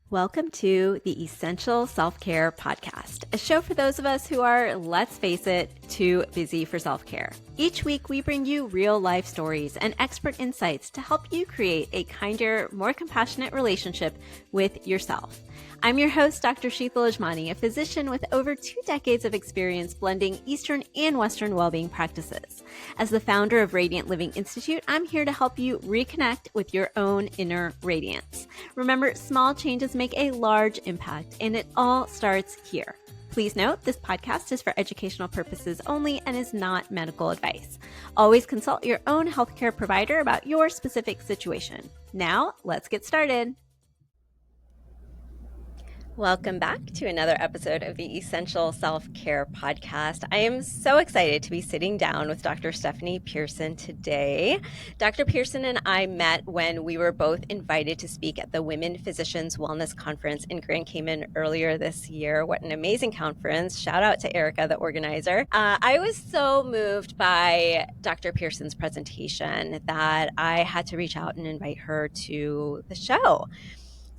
Welcome to the Essential Self-Care Podcast, a show for those of us who are, let's face it, too busy for self-care. Each week, we bring you real-life stories and expert insights to help you create a kinder, more compassionate relationship with yourself. I'm your host, Dr. Sheetal Ajmani, a physician with over 2 decades of experience blending Eastern and Western well-being practices. As the founder of Radiant Living Institute, I'm here to help you reconnect with your own inner radiance. Remember, small changes make a large impact, and it all starts here. Please note, this podcast is for educational purposes only and is not medical advice. Always consult your own healthcare provider about your specific situation. Now, let's get started. Welcome back to another episode of the Essential Self-Care Podcast. I am so excited to be sitting down with Dr. Stephanie Pearson today. Dr. Pearson and I met when we were both invited to speak at the Women Physicians Wellness Conference in Grand Cayman earlier this year. What an amazing conference. Shout out to Erica, the organizer. I was so moved by Dr. Pearson's presentation that I had to reach out and invite her to the show.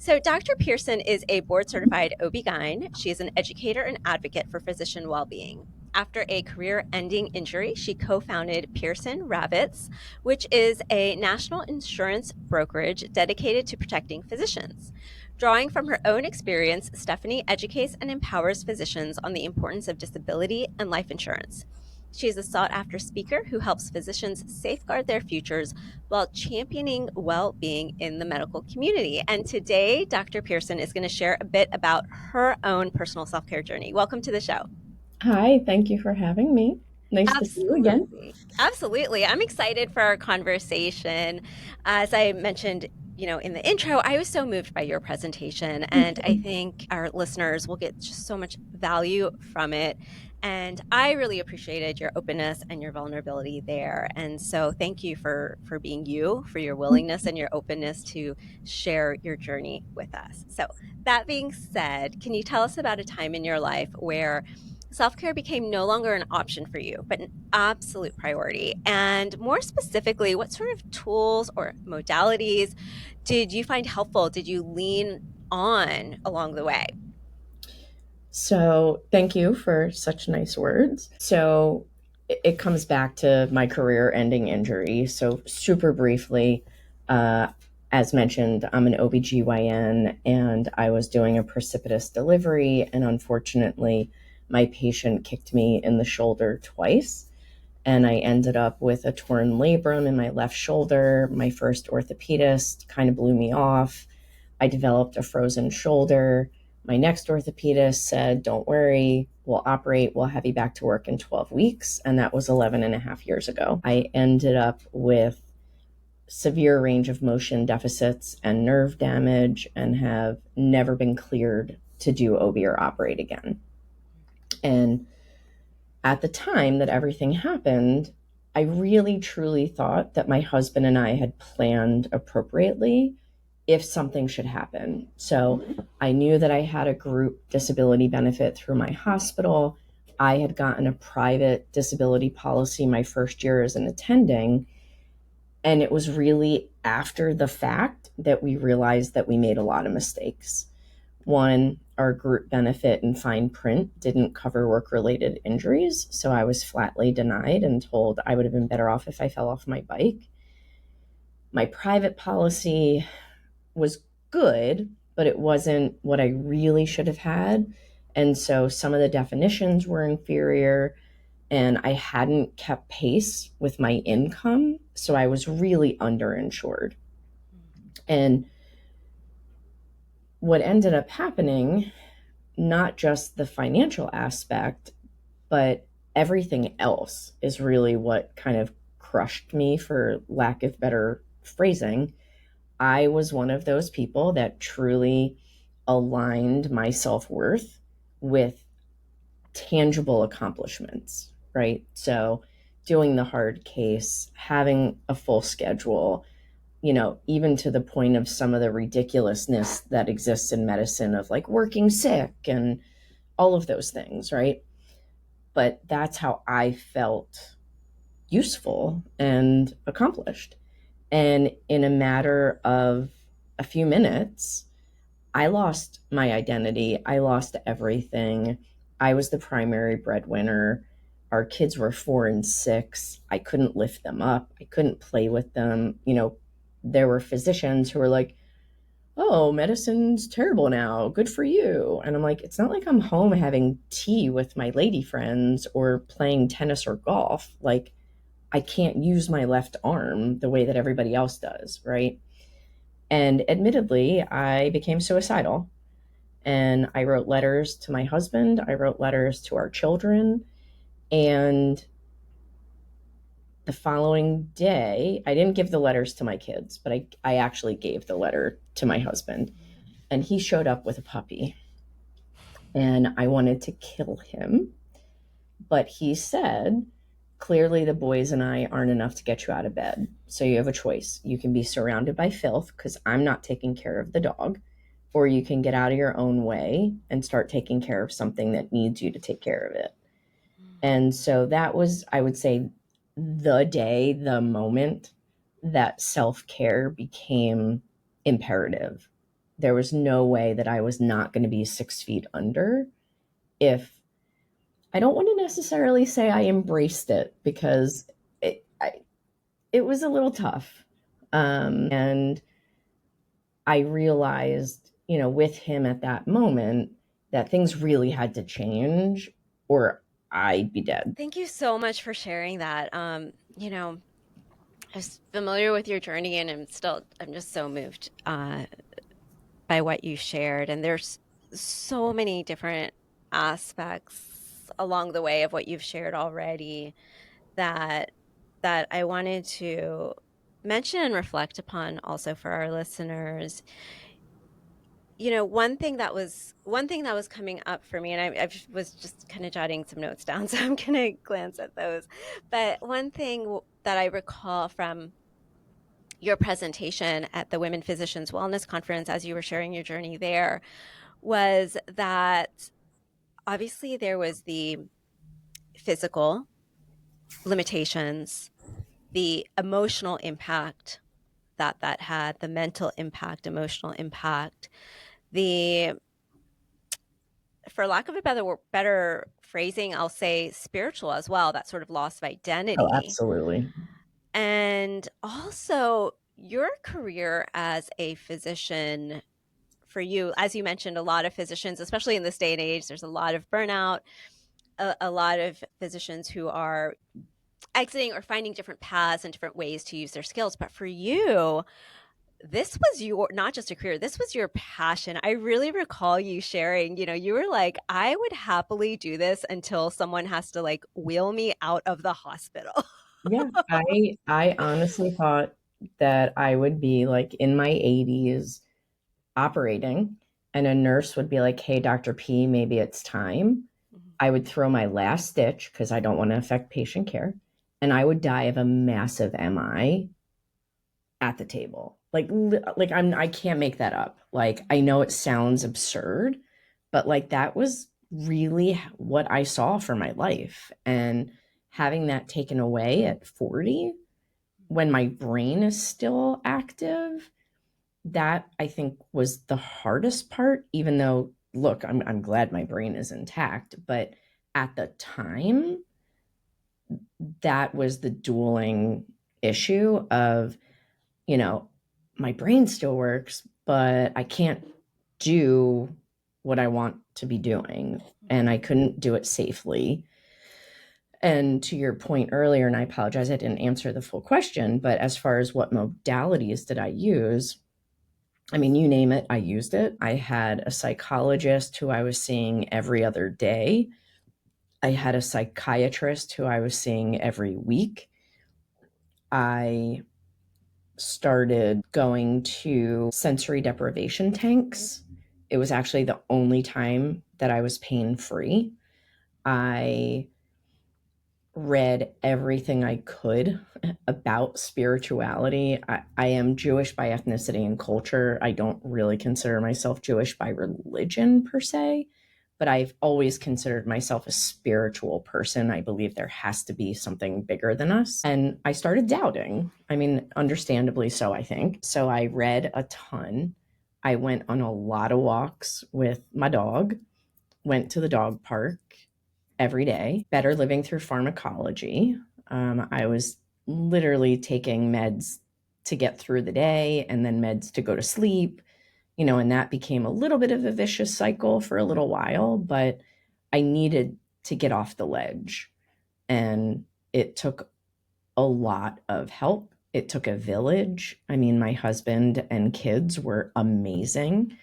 So Dr. Pearson is a board-certified OB-GYN. She is an educator and advocate for physician well-being. After a career-ending injury, she co-founded PearsonRavitz, which is a national insurance brokerage dedicated to protecting physicians. Drawing from her own experience, Stephanie educates and empowers physicians on the importance of disability and life insurance. She is a sought-after speaker who helps physicians safeguard their futures while championing well-being in the medical community. And today, Dr. Pearson is going to share a bit about her own personal self-care journey. Welcome to the show. Hi, thank you for having me. Nice to see you again. Absolutely. I'm excited for our conversation. As I mentioned, in the intro, I was so moved by your presentation, and I think our listeners will get just so much value from it. And I really appreciated your openness and your vulnerability there. And so thank you for being you, for your willingness and your openness to share your journey with us. So that being said, can you tell us about a time in your life where self-care became no longer an option for you, but an absolute priority? And more specifically, what sort of tools or modalities did you find helpful? Did you lean on along the way? So thank you for such nice words. So it comes back to my career-ending injury. So super briefly, as mentioned, I'm an OBGYN and I was doing a precipitous delivery, and unfortunately, my patient kicked me in the shoulder twice. And I ended up with a torn labrum in my left shoulder. My first orthopedist kind of blew me off. I developed a frozen shoulder. My next orthopedist said, don't worry, we'll operate, we'll have you back to work in 12 weeks. And that was 11 and a half years ago. I ended up with severe range of motion deficits and nerve damage and have never been cleared to do OB or operate again. And at the time that everything happened, I really truly thought that my husband and I had planned appropriately if something should happen. So I knew that I had a group disability benefit through my hospital. I had gotten a private disability policy my first year as an attending. And it was really after the fact that we realized that we made a lot of mistakes. One, our group benefit and fine print didn't cover work-related injuries, so I was flatly denied and told I would have been better off if I fell off my bike. My private policy was good, but it wasn't what I really should have had. And so some of the definitions were inferior, and I hadn't kept pace with my income, so I was really underinsured. And what ended up happening, not just the financial aspect, but everything else is really what kind of crushed me, for lack of better phrasing. I was one of those people that truly aligned my self-worth with tangible accomplishments, right? So doing the hard case, having a full schedule, even to the point of some of the ridiculousness that exists in medicine of like working sick and all of those things, right? But that's how I felt useful and accomplished. And in a matter of a few minutes, I lost my identity. I lost everything. I was the primary breadwinner. Our kids were 4 and 6. I couldn't lift them up. I couldn't play with them. There were physicians who were like, oh, medicine's terrible now. Good for you. And I'm like, it's not like I'm home having tea with my lady friends or playing tennis or golf. Like, I can't use my left arm the way that everybody else does, right? And admittedly, I became suicidal. And I wrote letters to my husband, I wrote letters to our children. And the following day, I didn't give the letters to my kids, but I actually gave the letter to my husband. And he showed up with a puppy. And I wanted to kill him. But he said, clearly the boys and I aren't enough to get you out of bed. So you have a choice. You can be surrounded by filth because I'm not taking care of the dog, or you can get out of your own way and start taking care of something that needs you to take care of it. And so that was, I would say, the day, the moment that self care became imperative. There was no way that I was not going to be 6 feet under if I don't want to necessarily say I embraced it because it was a little tough. And I realized, with him at that moment, that things really had to change or I'd be dead. Thank you so much for sharing that. I was familiar with your journey, and I'm just so moved by what you shared. And there's so many different aspects along the way of what you've shared already that I wanted to mention and reflect upon also for our listeners. One thing that was coming up for me, and I was just kind of jotting some notes down, so I'm gonna glance at those. But one thing that I recall from your presentation at the Women Physicians Wellness Conference, as you were sharing your journey there, was that obviously there was the physical limitations, the emotional impact that had, the mental impact, emotional impact, the, for lack of a better phrasing, I'll say spiritual as well, that sort of loss of Oh, identity. absolutely. And also your career as a physician, for you, as you mentioned, a lot of physicians, especially in this day and age, there's a lot of burnout, a lot of physicians who are exiting or finding different paths and different ways to use their skills. But for you, this was your, not just a career, this was your passion. I really recall you sharing, you were like, I would happily do this until someone has to like wheel me out of the hospital. Yeah, I honestly thought that I would be like in my 80s operating and a nurse would be like, "Hey, Dr. P, maybe it's time." I would throw my last stitch because I don't want to affect patient care, and I would die of a massive MI at the table. Like I can't make that up. Like I know it sounds absurd, but like that was really what I saw for my life. And having that taken away at 40 when my brain is still active, that I think was the hardest part, even though look, I'm glad my brain is intact, but at the time that was the dueling issue of, you know, my brain still works, but I can't do what I want to be doing. And I couldn't do it safely. And to your point earlier, and I apologize, I didn't answer the full question, but as far as what modalities did I use, I mean, you name it, I used it. I had a psychologist who I was seeing every other day. I had a psychiatrist who I was seeing every week. I started going to sensory deprivation tanks. It was actually the only time that I was pain free. I read everything I could about spirituality. I am Jewish by ethnicity and culture. I don't really consider myself Jewish by religion per se, but I've always considered myself a spiritual person. I believe there has to be something bigger than us. And I started doubting. I mean, understandably so, I think. So I read a ton. I went on a lot of walks with my dog, went to the dog park every day, better living through pharmacology. I was literally taking meds to get through the day and then meds to go to sleep, and that became a little bit of a vicious cycle for a little while, but I needed to get off the ledge. And it took a lot of help. It took a village. I mean, my husband and kids were amazing.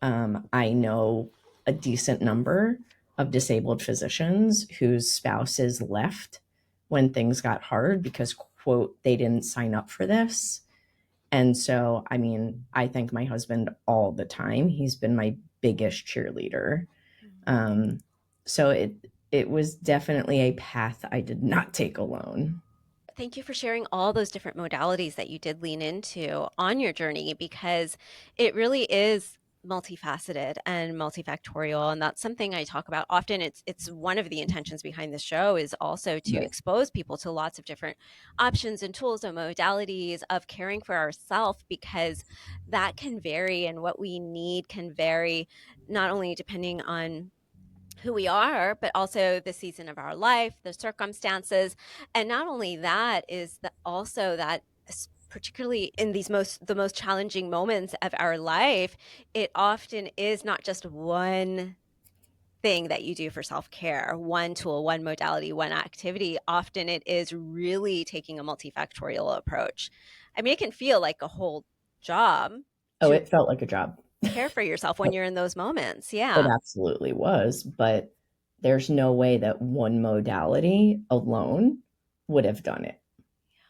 I know a decent number of disabled physicians whose spouses left when things got hard because, quote, they didn't sign up for this. And so, I mean, I thank my husband all the time. He's been my biggest cheerleader. Um, so it was definitely a path I did not take alone. Thank you for sharing all those different modalities that you did lean into on your journey, because it really is multifaceted and multifactorial, and that's something I talk about often. It's one of the intentions behind the show is also to Yes. expose people to lots of different options and tools and modalities of caring for ourselves, because that can vary, and what we need can vary, not only depending on who we are, but also the season of our life, the circumstances. And not only that, is that also that particularly in the most challenging moments of our life, it often is not just one thing that you do for self-care, one tool, one modality, one activity. Often it is really taking a multifactorial approach. I mean, it can feel like a whole job Oh, to it felt like a job. care for yourself when you're in those moments. It Yeah. absolutely was, but there's no way that one modality alone would have done it.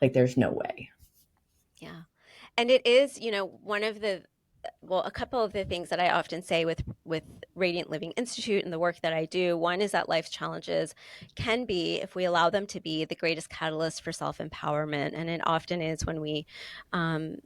Like, there's no way. Yeah. And it is, one of a couple of the things that I often say with Radiant Living Institute and the work that I do. One is that life's challenges can be, if we allow them to be, the greatest catalyst for self-empowerment. And it often is when we um,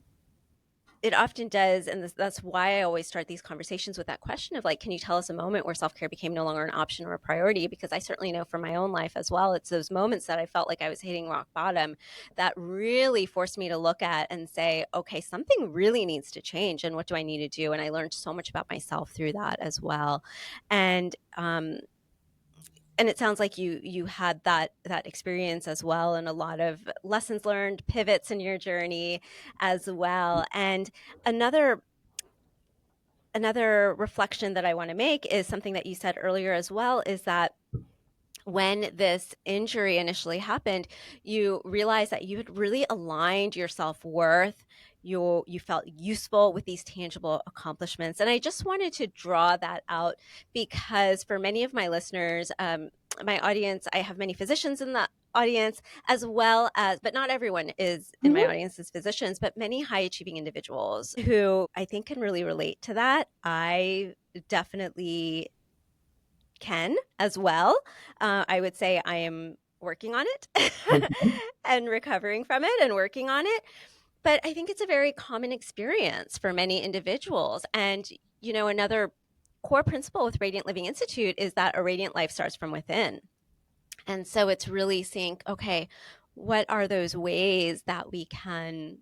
it often does, and that's why I always start these conversations with that question of like, can you tell us a moment where self-care became no longer an option or a priority? Because I certainly know from my own life as well, it's those moments that I felt like I was hitting rock bottom that really forced me to look at and say, okay, something really needs to change, and what do I need to do? And I learned so much about myself through that as well. And it sounds like you had that experience as well, and a lot of lessons learned, pivots in your journey as well. And another another reflection that I want to make is something that you said earlier as well, is that when this injury initially happened, you realized that you had really aligned your self-worth. You felt useful with these tangible accomplishments. And I just wanted to draw that out because for many of my listeners, my audience, I have many physicians in the audience, as well as, but not everyone is in my Mhm. audience is physicians, but many high achieving individuals who I think can really relate to that. I definitely can as well. I would say I am working on it and recovering from it and working on it. But I think it's a very common experience for many individuals. And, another core principle with Radiant Living Institute is that a radiant life starts from within. And so it's really seeing, okay, what are those ways that we can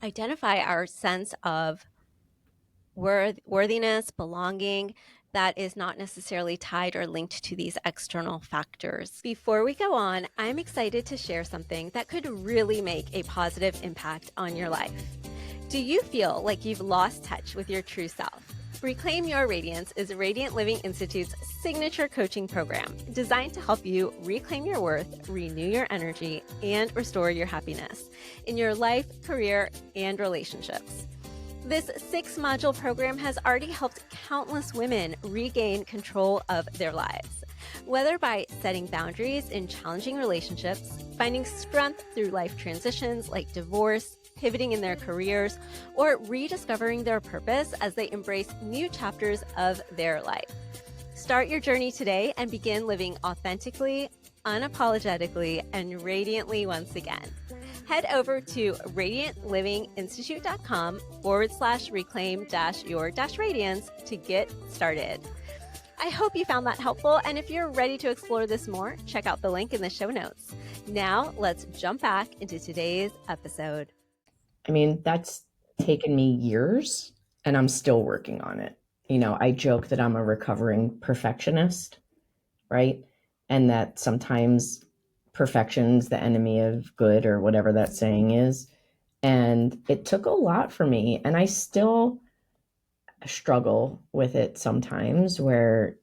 identify our sense of worthiness, belonging, that is not necessarily tied or linked to these external factors. Before we go on, I'm excited to share something that could really make a positive impact on your life. Do you feel like you've lost touch with your true self? Reclaim Your Radiance is Radiant Living Institute's signature coaching program designed to help you reclaim your worth, renew your energy, and restore your happiness in your life, career, and relationships. This 6-module program has already helped countless women regain control of their lives. Whether by setting boundaries in challenging relationships, finding strength through life transitions like divorce, pivoting in their careers, or rediscovering their purpose as they embrace new chapters of their life. Start your journey today and begin living authentically, unapologetically, and radiantly once again. Head over to radiantlivinginstitute.com/reclaim-your-radiance to get started. I hope you found that helpful, and if you're ready to explore this more, check out the link in the show notes. Now, let's jump back into today's episode. I mean, that's taken me years and I'm still working on it. I joke that I'm a recovering perfectionist, right? And that sometimes perfection's the enemy of good, or whatever that saying is. And it took a lot for me, and I still struggle with it sometimes, where,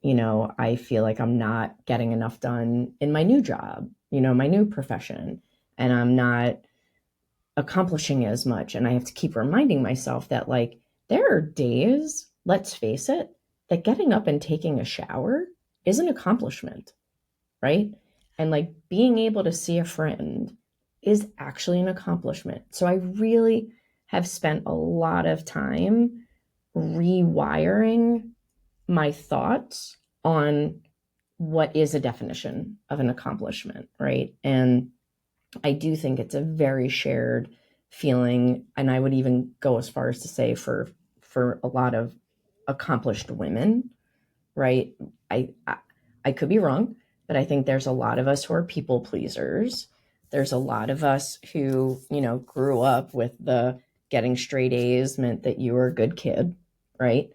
I feel like I'm not getting enough done in my new job, my new profession, and I'm not accomplishing as much. And I have to keep reminding myself that, like, there are days, let's face it, that getting up and taking a shower is an accomplishment, right? And like being able to see a friend is actually an accomplishment. So I really have spent a lot of time rewiring my thoughts on what is a definition of an accomplishment, right? And I do think it's a very shared feeling, and I would even go as far as to say for a lot of accomplished women, right? I could be wrong, but I think there's a lot of us who are people pleasers. There's a lot of us who, grew up with the getting straight A's meant that you were a good kid, right?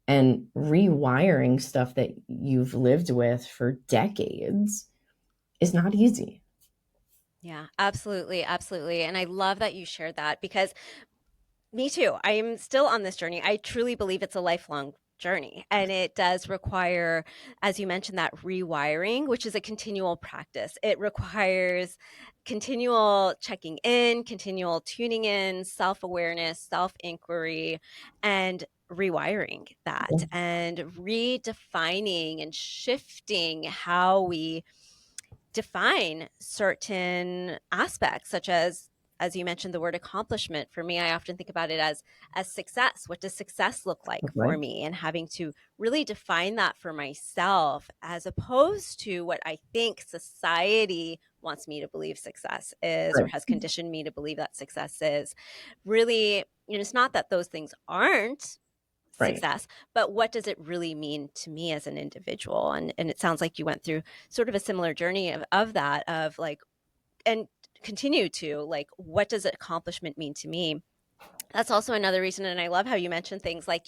And rewiring stuff that you've lived with for decades is not easy. Yeah, absolutely, absolutely. And I love that you shared that because me too. I am still on this journey. I truly believe it's a lifelong journey, and it does require, as you mentioned, that rewiring, which is a continual practice. It requires continual checking in, continual tuning in, self-awareness, self-inquiry, and rewiring that and redefining and shifting how we define certain aspects, such as you mentioned, the word accomplishment. For me, I often think about it as success. What does success look like Okay. for me? And having to really define that for myself, as opposed to what I think society wants me to believe success is, or Right. has conditioned me to believe that success is. Really, it's not that those things aren't Right. success, but what does it really mean to me as an individual? And it sounds like you went through sort of a similar journey of that, of like, and continue to, like, what does accomplishment mean to me? That's also another reason. And I love how you mentioned things like,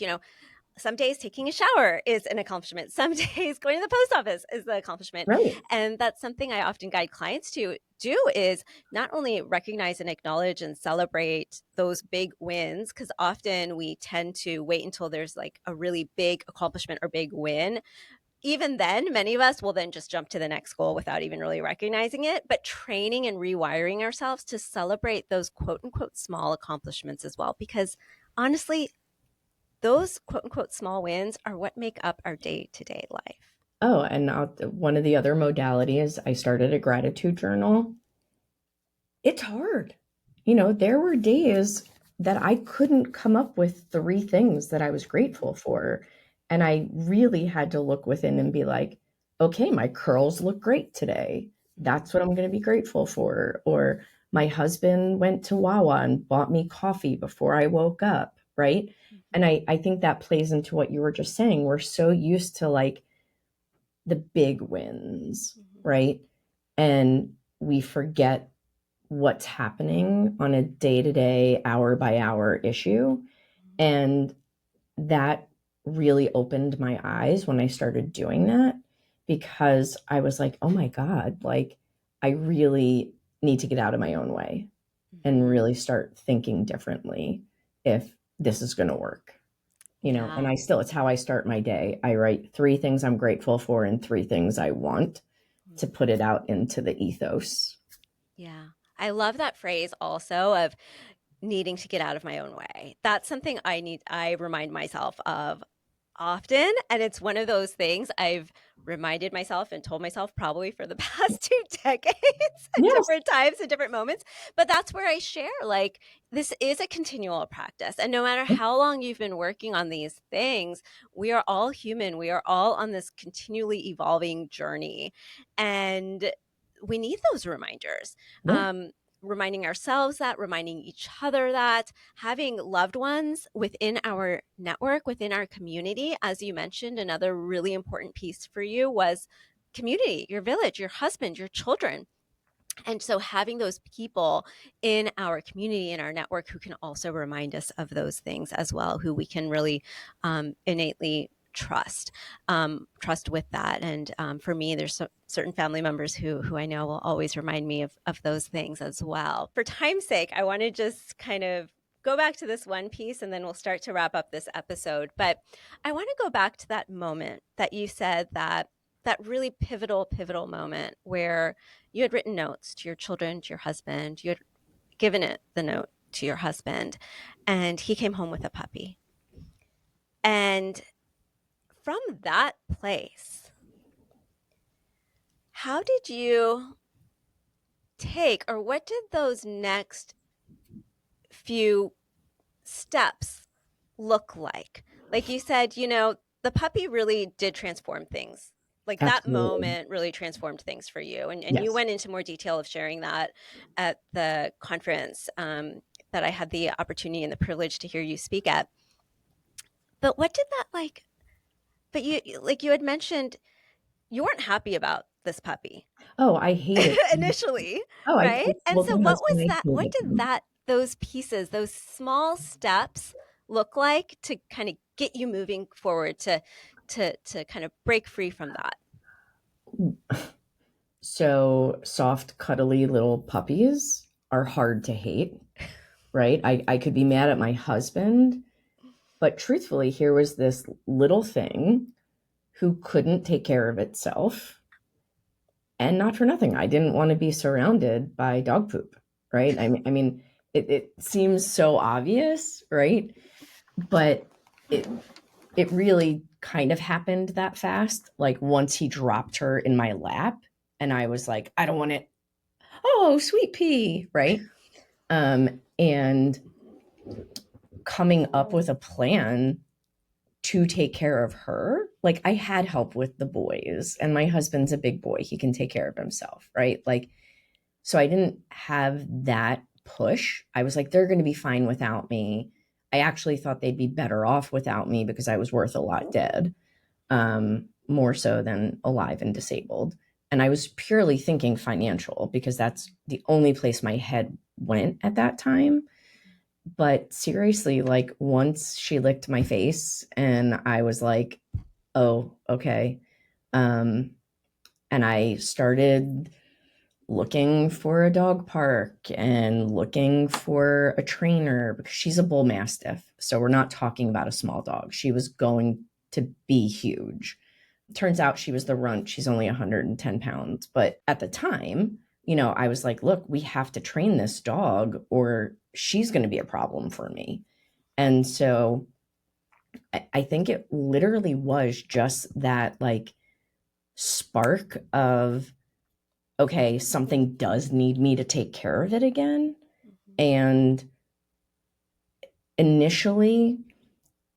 some days taking a shower is an accomplishment. Some days going to the post office is the accomplishment. Right. And that's something I often guide clients to do, is not only recognize and acknowledge and celebrate those big wins, because often we tend to wait until there's like a really big accomplishment or big win. Even then, many of us will then just jump to the next goal without even really recognizing it. But training and rewiring ourselves to celebrate those quote unquote small accomplishments as well, because honestly, those quote unquote small wins are what make up our day to day life. Oh, and one of the other modalities, I started a gratitude journal. It's hard. There were days that I couldn't come up with three things that I was grateful for. And I really had to look within and be like, okay, my curls look great today. That's what I'm going to be grateful for. Or my husband went to Wawa and bought me coffee before I woke up. Right. And Mm-hmm. I think that plays into what you were just saying. We're so used to like the big wins, Mm-hmm. right? And we forget what's happening on a day to day, hour by hour issue. And that really opened my eyes when I started doing that, because I was like, oh my God, like I really need to get out of my own way and Mm-hmm. really start thinking differently if this is going to work. And Yeah. it's how I start my day. I write three things I'm grateful for and three things I want to Mm. put it out into the ethos. Yeah. I love that phrase also of needing to get out of my own way. That's something I remind myself of often. And it's one of those things I've reminded myself and told myself probably for the past 2 decades at Yes. different times and different moments. But that's where I share, like, this is a continual practice. And no matter how long you've been working on these things, we are all human. We are all on this continually evolving journey. And we need those reminders. Yeah. Um, Reminding ourselves that, reminding each other that, having loved ones within our network, within our community. As you mentioned, another really important piece for you was community, your village, your husband, your children. And so having those people in our community, in our network, who can also remind us of those things as well, who we can really innately trust with that. And for me, there's certain family members who I know will always remind me of those things as well. For time's sake, I want to just kind of go back to this one piece and then we'll start to wrap up this episode. But I want to go back to that moment that you said, that really pivotal moment where you had written notes to your children, to your husband, you had given it the note to your husband, and he came home with a puppy. And from that place, how did you take, or what did those next few steps look like? Like you said, the puppy really did transform things. Like that Absolutely. moment really transformed things for you. And you Yes. went into more detail of sharing that at the conference that I had the opportunity and the privilege to hear you speak at. But what did that but you had mentioned you weren't happy about this puppy Oh, I hate it. initially, Oh, right? I And told so my what husband was I that? What hated did them. those pieces, those small steps look like to kind of get you moving forward to kind of break free from that? So soft, cuddly little puppies are hard to hate, right? I could be mad at my husband, but truthfully, here was this little thing who couldn't take care of itself. And not for nothing, I didn't want to be surrounded by dog poop, right? I mean, it seems so obvious, right? But it it really kind of happened that fast. Like once he dropped her in my lap, and I was like, I don't want it. Oh, sweet pea, right? And coming up with a plan to take care of her. Like I had help with the boys, and my husband's a big boy. He can take care of himself, right? Like, so I didn't have that push. I was like, they're going to be fine without me. I actually thought they'd be better off without me because I was worth a lot dead, more so than alive and disabled. And I was purely thinking financial because that's the only place my head went at that time. But seriously, like once she licked my face and I was like, oh, okay. Um, and I started looking for a dog park and looking for a trainer because she's a bull mastiff. So we're not talking about a small dog. She was going to be huge. Turns out she was the runt. She's only 110 pounds. But at the time, I was like, look, we have to train this dog or she's going to be a problem for me. And so I think it literally was just that like spark of, okay, something does need me to take care of it again. Mm-hmm. And initially,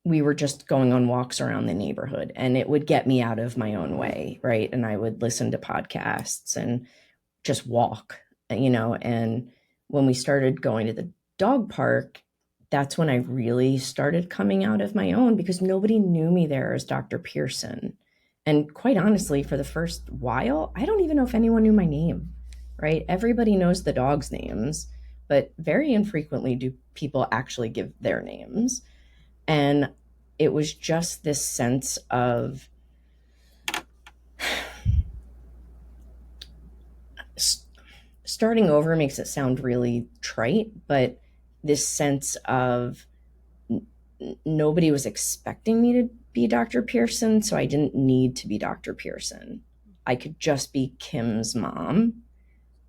we were just going on walks around the neighborhood and it would get me out of my own way, right? And I would listen to podcasts and just walk, and when we started going to the dog park, that's when I really started coming out of my own because nobody knew me there as Dr. Pearson. And quite honestly, for the first while, I don't even know if anyone knew my name, right? Everybody knows the dogs' names, but very infrequently do people actually give their names. And it was just this sense of starting over makes it sound really trite, but this sense of nobody was expecting me to be Dr. Pearson, so I didn't need to be Dr. Pearson. I could just be Kim's mom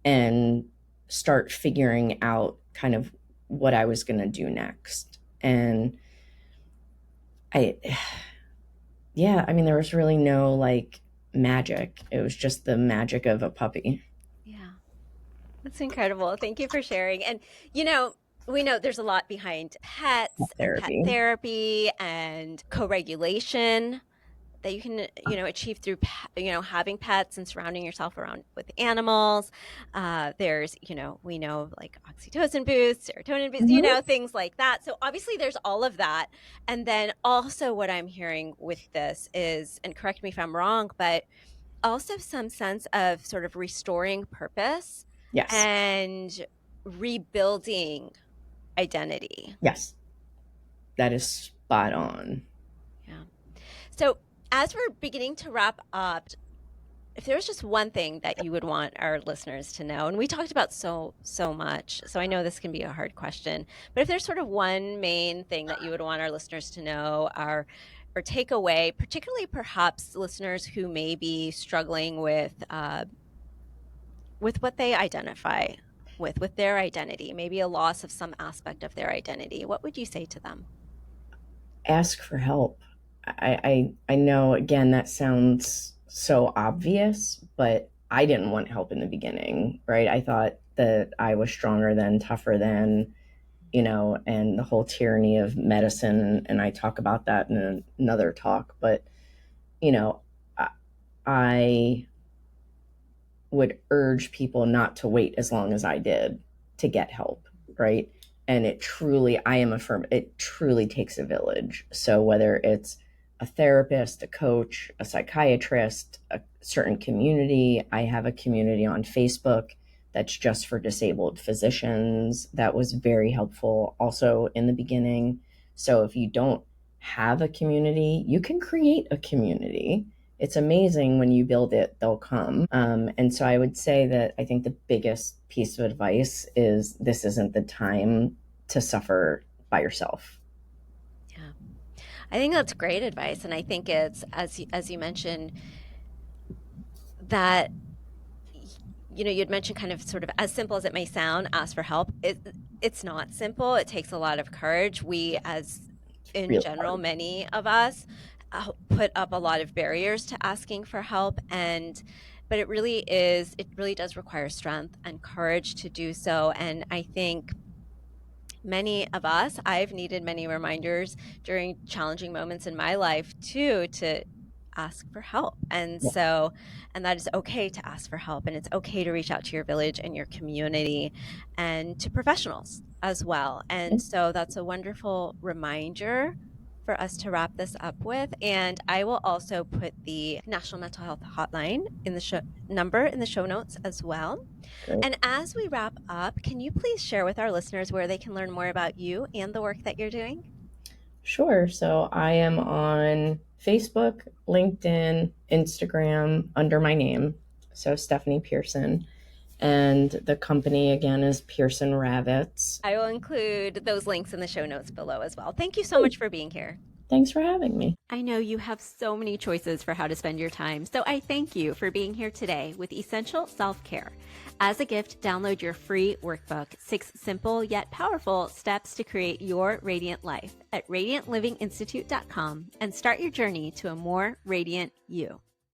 and start figuring out kind of what I was going to do next. And I, yeah, I mean, there was really no like magic. It was just the magic of a puppy. Yeah, that's incredible. Thank you for sharing. And, we know there's a lot behind pets and pet Therapy. therapy and co-regulation that you can, achieve through, having pets and surrounding yourself around with animals. There's, we know like oxytocin boosts, serotonin boosts, Mhm. things like that. So obviously there's all of that. And then also what I'm hearing with this is, and correct me if I'm wrong, but also some sense of sort of restoring purpose. Yes. and rebuilding identity. Yes. That is spot on. Yeah. So, as we're beginning to wrap up, if there was just one thing that you would want our listeners to know, and we talked about so much, so I know this can be a hard question, but if there's sort of one main thing that you would want our listeners to know or take away, particularly perhaps listeners who may be struggling with what they identify with their identity, maybe a loss of some aspect of their identity, what would you say to them? Ask for help. I know, again, that sounds so obvious, but I didn't want help in the beginning, right? I thought that I was stronger than, tougher than, and the whole tyranny of medicine. And I talk about that in another talk. But, you know, I would urge people not to wait as long as I did to get help, right? And I am a firm, it truly takes a village. So whether it's a therapist, a coach, a psychiatrist, a certain community, I have a community on Facebook that's just for disabled physicians. That was very helpful also in the beginning. So if you don't have a community, you can create a community. It's amazing when you build it, they'll come. And so I would say that I think the biggest piece of advice is this isn't the time to suffer by yourself. Yeah, I think that's great advice. And I think it's, as you mentioned, that, you'd mentioned kind of sort of as simple as it may sound, ask for help. It's not simple. It takes a lot of courage. We, as in Really general, hard. many of us put up a lot of barriers to asking for help. But it really does require strength and courage to do so. And I think many of us, I've needed many reminders during challenging moments in my life too, to ask for help. And Yeah. so, and that is okay to ask for help, and it's okay to reach out to your village and your community and to professionals as well. And so that's a wonderful reminder for us to wrap this up with. And I will also put the National Mental Health Hotline in the number in the show notes as well. Great. And as we wrap up, can you please share with our listeners where they can learn more about you and the work that you're doing? Sure. So I am on Facebook, LinkedIn, Instagram under my name. So Stephanie Pearson. And the company, again, is PearsonRavitz. I will include those links in the show notes below as well. Thank you so much for being here. Thanks for having me. I know you have so many choices for how to spend your time, so I thank you for being here today with Essential Self-Care. As a gift, download your free workbook, 6 simple yet powerful steps to create your radiant life at radiantlivinginstitute.com and start your journey to a more radiant you.